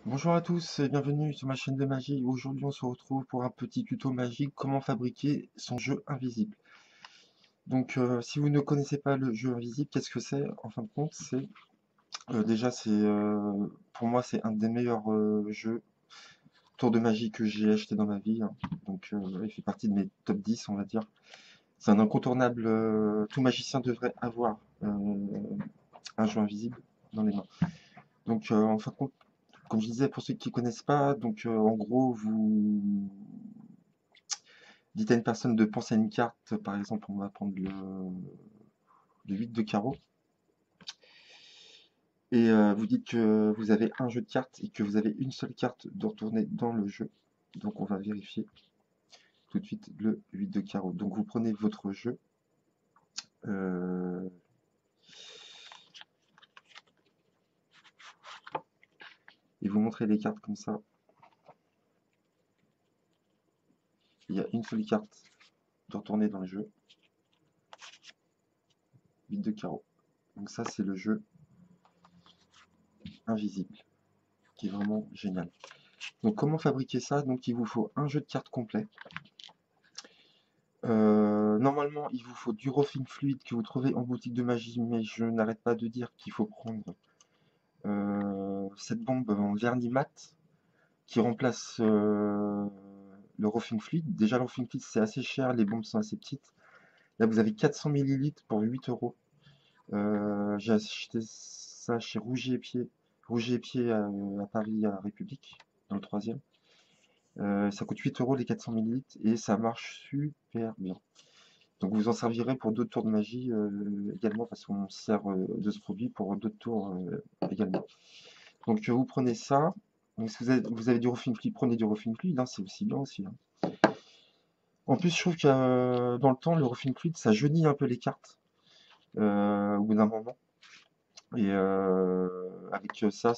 Bonjour à tous et bienvenue sur ma chaîne de magie. Aujourd'hui, on se retrouve pour un petit tuto magique, comment fabriquer son jeu invisible. Donc, si vous ne connaissez pas le jeu invisible, qu'est-ce que c'est? En fin de compte, c'est déjà, pour moi, c'est un des meilleurs jeux tour de magie que j'ai acheté dans ma vie, hein. Donc, il fait partie de mes top 10, on va dire. C'est un incontournable. Tout magicien devrait avoir un jeu invisible dans les mains. Donc, en fin de compte, comme je disais, pour ceux qui ne connaissent pas, donc en gros, vous dites à une personne de penser à une carte, par exemple, on va prendre le 8 de carreau, et vous dites que vous avez un jeu de cartes et que vous avez une seule carte de retourner dans le jeu. Donc on va vérifier tout de suite le 8 de carreau. Donc vous prenez votre jeu, euh, et vous montrez les cartes comme ça. Il y a une seule carte de retourner dans le jeu, 8 de carreau. Donc ça c'est le jeu invisible, qui est vraiment génial. Donc comment fabriquer ça? Donc il vous faut un jeu de cartes complet. Normalement, il vous faut du Rofin fluide que vous trouvez en boutique de magie, mais je n'arrête pas de dire qu'il faut prendre cette bombe en vernis mat qui remplace le Rofin fluide. Déjà, le Rofin fluide, c'est assez cher, les bombes sont assez petites. Là, vous avez 400 millilitres pour 8 euros. J'ai acheté ça chez Rouget et Pied à Paris, à République, dans le troisième. Ça coûte 8 euros les 400 millilitres et ça marche super bien. Donc vous en servirez pour d'autres tours de magie également, parce qu'on sert de ce produit pour d'autres tours également. Donc vous prenez ça. Donc si vous avez du Rofin Fluid, prenez du Rofin Fluid, hein, c'est aussi bien aussi, hein. En plus, je trouve que dans le temps, le Rofin Fluid, ça jaunit un peu les cartes au bout d'un moment. Et avec ça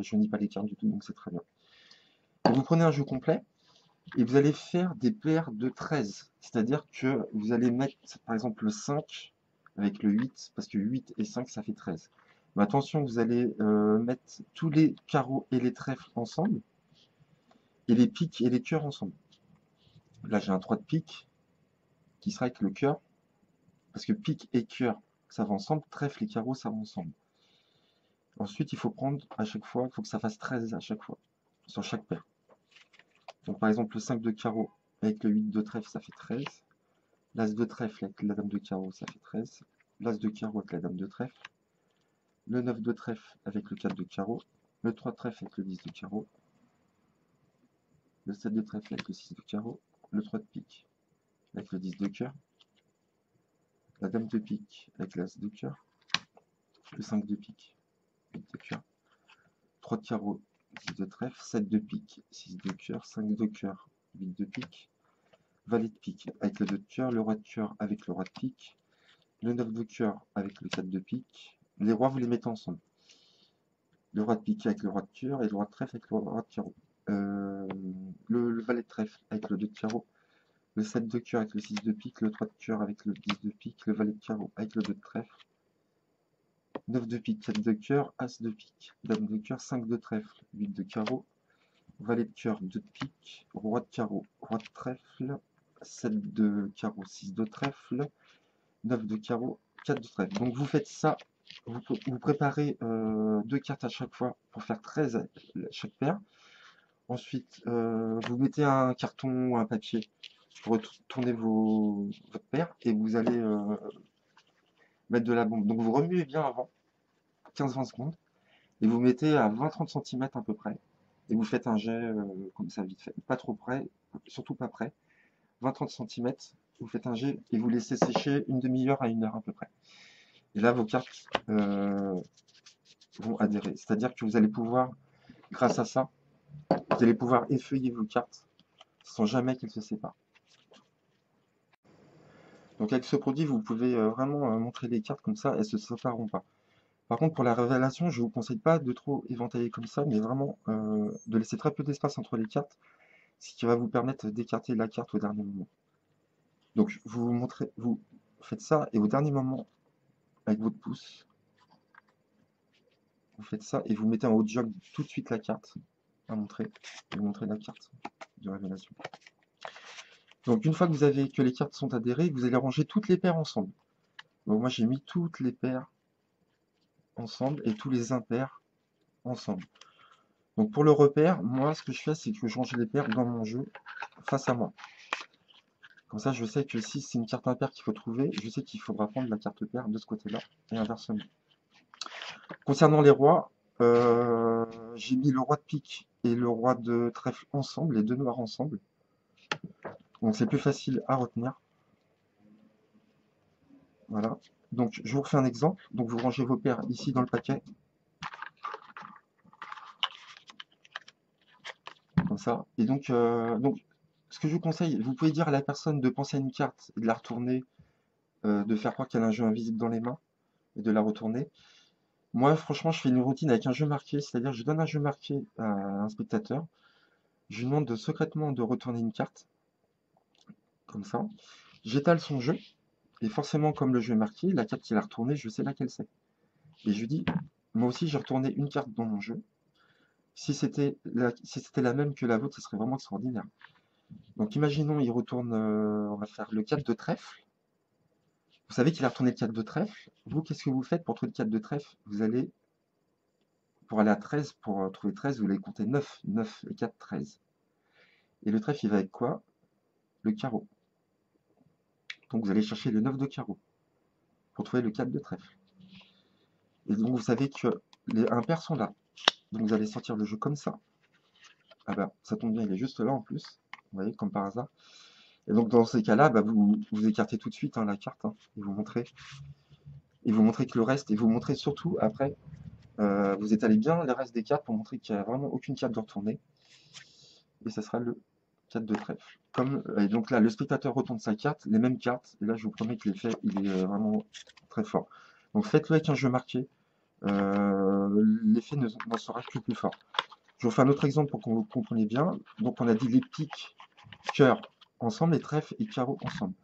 jaunit pas les cartes du tout, donc c'est très bien. Donc, vous prenez un jeu complet et vous allez faire des paires de 13. C'est-à-dire que vous allez mettre par exemple le 5 avec le 8, parce que 8 et 5 ça fait 13. Mais attention, vous allez mettre tous les carreaux et les trèfles ensemble, et les piques et les cœurs ensemble. Là j'ai un 3 de pique, qui sera avec le cœur, parce que pique et cœur ça va ensemble, trèfle et carreaux ça va ensemble. Ensuite il faut prendre à chaque fois, il faut que ça fasse 13 à chaque fois, sur chaque paire. Donc par exemple le 5 de carreau avec le 8 de trèfle ça fait 13. L'As de trèfle avec la dame de carreau, ça fait 13. L'As de carreau avec la dame de trèfle. Le 9 de trèfle avec le 4 de carreau. Le 3 de trèfle avec le 10 de carreau. Le 7 de trèfle avec le 6 de carreau. Le 3 de pique avec le 10 de cœur. La dame de pique avec l'As de cœur. Le 5 de pique, 8 de cœur. 3 de carreau, 10 de trèfle. 7 de pique, 6 de cœur. 5 de cœur, 8 de pique. Valet de pique avec le 2 de cœur. Le roi de cœur avec le roi de pique. Le 9 de cœur avec le 4 de pique. Les rois, vous les mettez ensemble. Le roi de pique avec le roi de cœur et le roi de trèfle avec le roi de carreau. Le valet de trèfle avec le 2 de carreau. Le 7 de cœur avec le 6 de pique. Le 3 de cœur avec le 10 de pique. Le valet de carreau avec le 2 de trèfle. 9 de pique, 4 de cœur, As de pique, dame de cœur, 5 de trèfle, 8 de carreau. Valet de cœur, 2 de pique. Roi de carreau, roi de trèfle. 7 de carreau, 6 de trèfle. 9 de carreau, 4 de trèfle. Donc vous faites ça, vous préparez 2 cartes à chaque fois pour faire 13 à chaque paire. Ensuite, vous mettez un carton ou un papier pour tourner votre paire et vous allez mettre de la bombe. Donc vous remuez bien avant, 15-20 secondes, et vous mettez à 20-30 cm à peu près. Et vous faites un jet comme ça vite fait. Pas trop près, surtout pas près. 20-30 cm, vous faites un jet et vous laissez sécher une demi-heure à 1 heure à peu près. Et là, vos cartes vont adhérer. C'est-à-dire que vous allez pouvoir, grâce à ça, vous allez pouvoir effeuiller vos cartes sans jamais qu'elles se séparent. Donc avec ce produit, vous pouvez vraiment montrer les cartes comme ça, elles ne se sépareront pas. Par contre, pour la révélation, je ne vous conseille pas de trop éventailler comme ça, mais vraiment de laisser très peu d'espace entre les cartes, ce qui va vous permettre d'écarter la carte au dernier moment. Donc vous faites ça, et au dernier moment, avec votre pouce, vous faites ça et vous mettez en haut de jog tout de suite la carte à montrer. Et vous montrez la carte de révélation. Donc une fois que vous avez que les cartes sont adhérées, vous allez ranger toutes les paires ensemble. Donc moi j'ai mis toutes les paires ensemble et tous les impairs ensemble. Donc pour le repère, moi ce que je fais c'est que je range les paires dans mon jeu face à moi. Comme ça je sais que si c'est une carte impaire qu'il faut trouver, je sais qu'il faudra prendre la carte paire de ce côté-là et inversement. Concernant les rois, j'ai mis le roi de pique et le roi de trèfle ensemble, les deux noirs ensemble. Donc c'est plus facile à retenir. Voilà. Donc je vous refais un exemple. Donc vous rangez vos paires ici dans le paquet. Comme ça. Et donc, ce que je vous conseille, vous pouvez dire à la personne de penser à une carte et de la retourner, de faire croire qu'elle a un jeu invisible dans les mains et de la retourner. Moi, franchement, je fais une routine avec un jeu marqué, c'est-à-dire je donne un jeu marqué à un spectateur, je lui demande secrètement de retourner une carte, comme ça. J'étale son jeu, et forcément, comme le jeu est marqué, la carte qu'il a retournée, je sais laquelle c'est. Et je lui dis, moi aussi, j'ai retourné une carte dans mon jeu. Si c'était la même que la vôtre, ce serait vraiment extraordinaire. Donc imaginons, il retourne, on va faire le 4 de trèfle. Vous savez qu'il a retourné le 4 de trèfle. Vous, qu'est-ce que vous faites pour trouver le 4 de trèfle? Vous allez, pour aller à 13, pour trouver 13, vous allez compter 9. 9 et 4, 13. Et le trèfle, il va avec quoi? Le carreau. Donc vous allez chercher le 9 de carreau pour trouver le 4 de trèfle. Et donc vous savez que les impairs sont là. Donc vous allez sortir le jeu comme ça. Ah bah, ça tombe bien, il est juste là en plus. Vous voyez, comme par hasard. Et donc dans ces cas-là, bah, vous écartez tout de suite la carte, et vous montrez que le reste, et vous montrez surtout après, vous étalez bien les restes des cartes pour montrer qu'il n'y a vraiment aucune carte de retournée. Et ça sera le 4 de trèfle. Et donc là, le spectateur retourne sa carte, les mêmes cartes, et là je vous promets que l'effet il est vraiment très fort. Donc faites-le avec un jeu marqué, l'effet n'en sera que plus fort. Je vous fais un autre exemple pour que vous compreniez bien. Donc on a dit les piques, cœur ensemble, les trèfles et carreaux ensemble.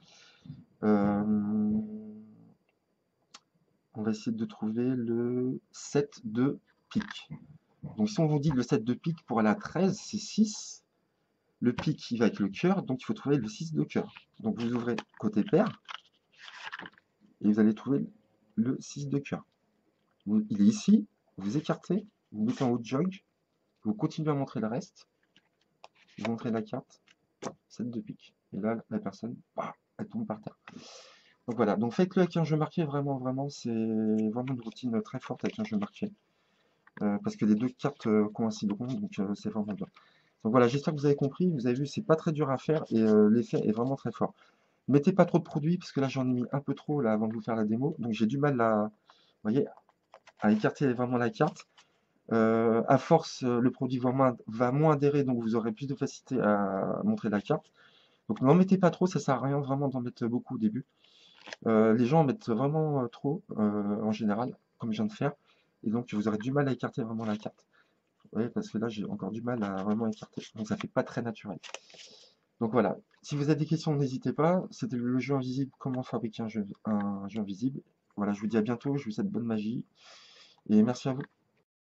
On va essayer de trouver le 7 de pique. Donc si on vous dit le 7 de pique pour aller à 13, c'est 6. Le pique, il va avec le cœur, donc il faut trouver le 6 de cœur. Donc vous ouvrez côté paire, et vous allez trouver le 6 de cœur. Il est ici, vous écartez, vous mettez en haut de jog, vous continuez à montrer le reste, vous montrez la carte, 7 de pique. Et là, la personne, elle tombe par terre. Donc voilà, donc faites-le avec un jeu marqué, vraiment, vraiment, c'est vraiment une routine très forte avec un jeu marqué. Parce que les deux cartes coïncideront, donc c'est vraiment bien. Donc voilà, j'espère que vous avez compris, vous avez vu, c'est pas très dur à faire, et l'effet est vraiment très fort. Mettez pas trop de produits, parce que là j'en ai mis un peu trop là avant de vous faire la démo, donc j'ai du mal vous voyez, à écarter vraiment la carte. À force, le produit va moins adhérer, donc vous aurez plus de facilité à montrer la carte. Donc n'en mettez pas trop, ça sert à rien vraiment d'en mettre beaucoup au début. Les gens en mettent vraiment trop, en général, comme je viens de faire, et donc vous aurez du mal à écarter vraiment la carte. Oui, parce que là j'ai encore du mal à vraiment écarter, donc ça fait pas très naturel. Donc voilà, si vous avez des questions, n'hésitez pas. C'était le jeu invisible, comment fabriquer un jeu invisible. Voilà, je vous dis à bientôt, je vous souhaite bonne magie, et merci à vous.